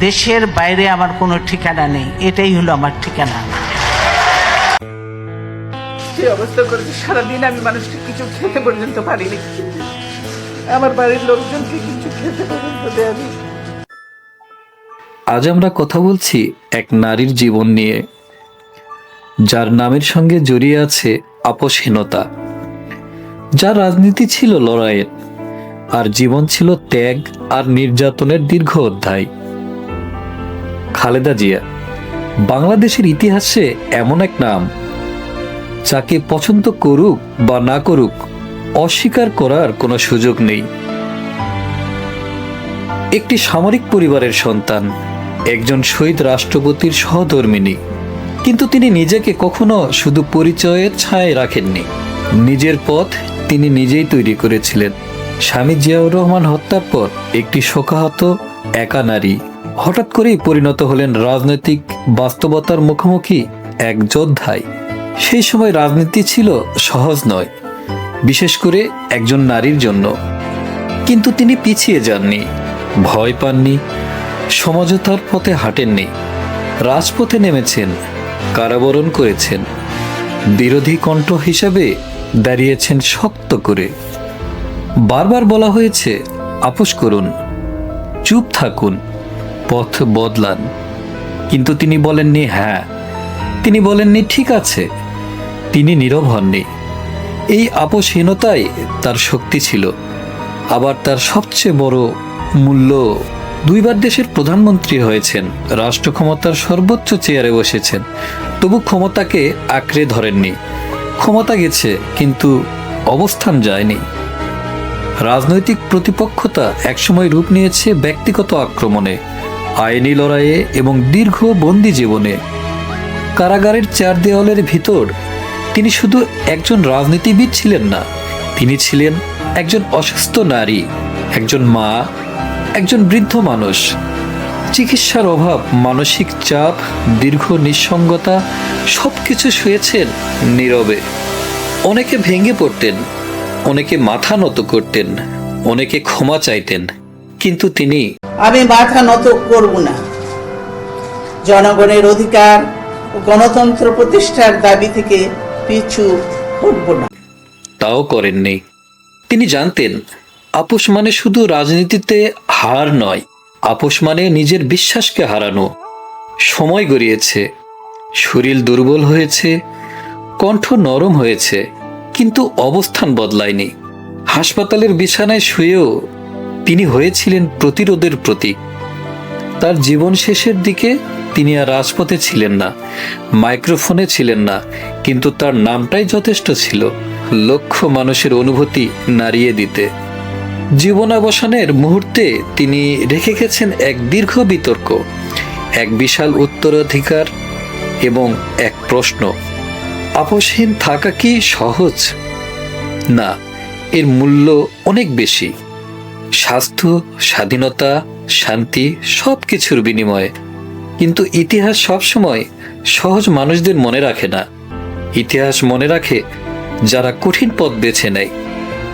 দেশের বাইরে আমার কোনো ঠিকানা নেই, এটাই হলো আমার ঠিকানা। যে অবস্থা করেছে, সারাদিন আমি মানুষকে কিছু খেতে পর্যন্ত পারিনি, আমার বাড়ির লোকজনকে কিছু খেতে পর্যন্ত দেয়নি। আজ আমরা কথা বলছি এক নারীর জীবন নিয়ে, যার নামের সঙ্গে জড়িয়ে আছে আপোষহীনতা, যার রাজনীতি ছিল লড়াইয়ের, আর জীবন ছিল ত্যাগ আর নির্যাতনের দীর্ঘ অধ্যায়। খালেদা জিয়া বাংলাদেশের ইতিহাসে এমন এক নাম, যাকে পছন্দ করুক বা না করুক অস্বীকার করার কোনো সুযোগ নেই। একটি সামরিক পরিবারের সন্তান, একজন শহীদ রাষ্ট্রপতির সহধর্মিণী, কিন্তু তিনি নিজেকে কখনো শুধু পরিচয়ের ছায়ায় রাখেননি। নিজের পথ তিনি নিজেই তৈরি করেছিলেন। স্বামী জিয়াউর রহমান হত্যার পর একটি শোকাহত একা নারী হঠাৎ করেই পরিণত হলেন রাজনৈতিক বাস্তবতার মুখোমুখি এক যোদ্ধায়। সেই সময় রাজনীতি ছিল সহজ নয়, বিশেষ করে একজন নারীর জন্য। কিন্তু তিনি পিছিয়ে যাননি, ভয় পাননি, সমঝোতার পথে হাঁটেননি। রাজপথে নেমেছেন, কারাবরণ করেছেন, বিরোধী কণ্ঠ হিসাবে দাঁড়িয়েছেন শক্ত করে। বারবার বলা হয়েছে আপোষ করুন, চুপ থাকুন, পথ বদলান, কিন্তু তিনি বলেননি হ্যাঁ, তিনি বলেননি ঠিক আছে, তিনি নীরব হননি। এই আপোষহীনতাই তার শক্তি ছিল, আবার তার সবচেয়ে বড় মূল্য। দুইবার দেশের প্রধানমন্ত্রী হয়েছেন, রাষ্ট্র ক্ষমতার সর্বোচ্চ চেয়ারে বসেছেন, তবু ক্ষমতাকে আঁকড়ে ধরেননি। ক্ষমতা গেছে, কিন্তু অবস্থান যায়নি। রাজনৈতিক প্রতিপক্ষতা একসময় রূপ নিয়েছে ব্যক্তিগত আক্রমণে, আইনি লড়াইয়ে এবং দীর্ঘ বন্দি জীবনে। কারাগারের চার দেওয়ালের ভিতর তিনি শুধু একজন রাজনীতিবিদ ছিলেন না, তিনি ছিলেন একজন অসুস্থ নারী, একজন মা, একজন বৃদ্ধ মানুষ। চিকিৎসার অভাব, মানসিক চাপ, দীর্ঘ নিঃসঙ্গতা সবকিছু শুয়েছেন নীরবে। অনেকে ভেঙে পড়তেন, অনেকে মাথা নত করতেন, অনেকে ক্ষমা চাইতেন, কিন্তু তিনি আমি মাথা নত করব না। জনগণের অধিকার ও গণতন্ত্র প্রতিষ্ঠার দাবি থেকে পিছু হটব না। তাও করেননি। তিনি জানতেন আপোষ মানে শুধু রাজনীতিতে হার নয়, আপোষ মানে নিজের বিশ্বাসকে হারানো। সময় গড়িয়েছে, শরীর দুর্বল হয়েছে, কণ্ঠ নরম হয়েছে, কিন্তু অবস্থান বদলায়নি। হাসপাতালের বিছানায় শুয়েও তিনি হয়েছিলেন প্রতিরোধের প্রতীক। তার জীবন শেষের দিকে তিনি আর রাজপথে ছিলেন না, মাইক্রোফোনে ছিলেন না, কিন্তু তার নামটাই যথেষ্ট ছিল লক্ষ মানুষের অনুভূতি নাড়িয়ে দিতে। জীবনাবসানের মুহূর্তে তিনি রেখে গেছেন এক দীর্ঘ বিতর্ক, এক বিশাল উত্তরাধিকার এবং এক প্রশ্ন: আপোষহীন থাকা কি সহজ? না, এর মূল্য অনেক বেশি। স্বাস্থ্য, স্বাধীনতা, শান্তি সব কিছুর বিনিময়ে। কিন্তু ইতিহাস সবসময় সহজ মানুষদের মনে রাখে না, ইতিহাস মনে রাখে যারা কঠিন পথ বেছে নেয়।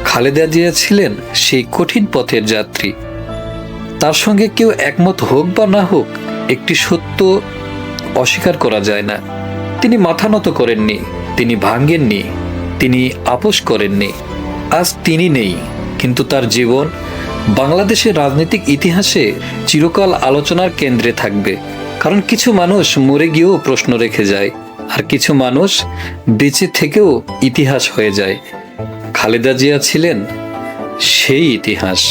খালেদা জিয়া ছিলেন সেই কঠিন পথের যাত্রী। তার সঙ্গে কেউ একমত হোক বা না হোক, একটি সত্য অস্বীকার করা যায় না: তিনি মাথা নত করেননি, তিনি ভাঙ্গেননি, তিনি আপোষ করেননি। আজ তিনি নেই, কিন্তু তার জীবন বাংলাদেশের রাজনৈতিক ইতিহাসে চিরকাল আলোচনার কেন্দ্রে থাকবে। কারণ কিছু মানুষ মরে গিয়েও প্রশ্ন রেখে যায়, আর কিছু মানুষ বেঁচে থেকেও ইতিহাস হয়ে যায়। খালেদা জিয়া ছিলেন সেই ইতিহাস।